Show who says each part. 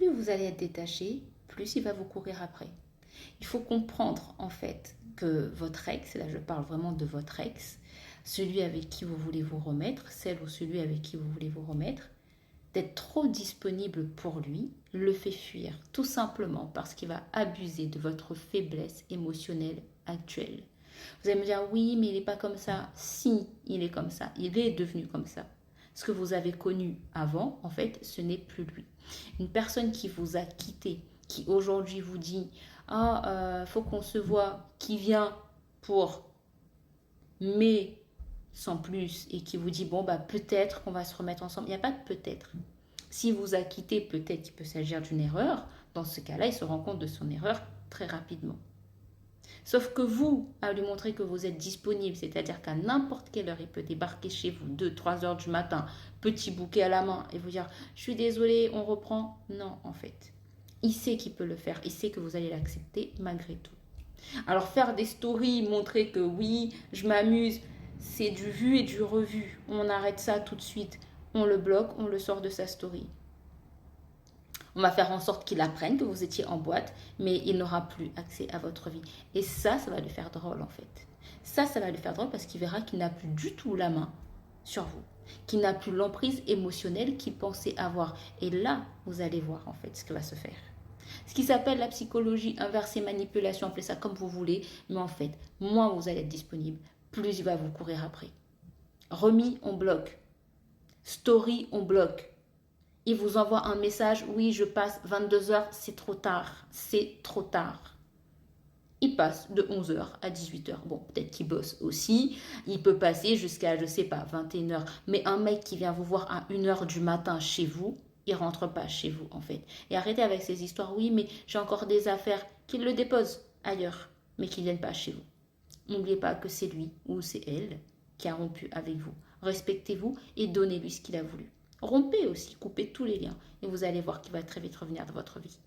Speaker 1: plus vous allez être détaché, plus il va vous courir après. Il faut comprendre en fait que votre ex, là je parle vraiment de votre ex, celui avec qui vous voulez vous remettre, celle ou celui avec qui vous voulez vous remettre, d'être trop disponible pour lui le fait fuir, tout simplement parce qu'il va abuser de votre faiblesse émotionnelle actuelle. Vous allez me dire, oui, mais il n'est pas comme ça. Si, il est comme ça. Il est devenu comme ça. Ce que vous avez connu avant, en fait, ce n'est plus lui. Une personne qui vous a quitté, qui aujourd'hui vous dit, ah, faut qu'on se voit, qui vient pour mais sans plus et qui vous dit, bon, bah peut-être qu'on va se remettre ensemble. Il n'y a pas de peut-être. S'il vous a quitté, peut-être qu'il peut s'agir d'une erreur. Dans ce cas-là, il se rend compte de son erreur très rapidement. Sauf que vous, à lui montrer que vous êtes disponible, c'est-à-dire qu'à n'importe quelle heure, il peut débarquer chez vous, 2, 3 heures du matin, petit bouquet à la main, et vous dire, je suis désolée, on reprend. Non, en fait. Il sait qu'il peut le faire, il sait que vous allez l'accepter malgré tout. Alors faire des stories, montrer que oui, je m'amuse, c'est du vu et du revu. On arrête ça tout de suite. On le bloque, on le sort de sa story. On va faire en sorte qu'il apprenne que vous étiez en boîte, mais il n'aura plus accès à votre vie. Et ça va le faire drôle en fait. Ça va le faire drôle parce qu'il verra qu'il n'a plus du tout la main sur vous, qu'il n'a plus l'emprise émotionnelle qu'il pensait avoir. Et là, vous allez voir en fait ce qui va se faire. Ce qui s'appelle la psychologie inversée manipulation, appelez ça comme vous voulez, mais en fait, moins vous allez être disponible, plus il va vous courir après. Remis, on bloque. Story, on bloque. Il vous envoie un message, oui, je passe 22 heures, c'est trop tard, c'est trop tard. Il passe de 11 heures à 18 heures. Bon, peut-être qu'il bosse aussi. Il peut passer jusqu'à, je sais pas, 21 heures. Mais un mec qui vient vous voir à 1 heure du matin chez vous, il rentre pas chez vous, en fait. Et arrêtez avec ces histoires. Oui, mais j'ai encore des affaires. Qu'il le dépose ailleurs, mais qu'il ne vienne pas chez vous. N'oubliez pas que c'est lui ou c'est elle qui a rompu avec vous. Respectez-vous et donnez-lui ce qu'il a voulu. Rompez aussi, coupez tous les liens et vous allez voir qu'il va très vite revenir dans votre vie.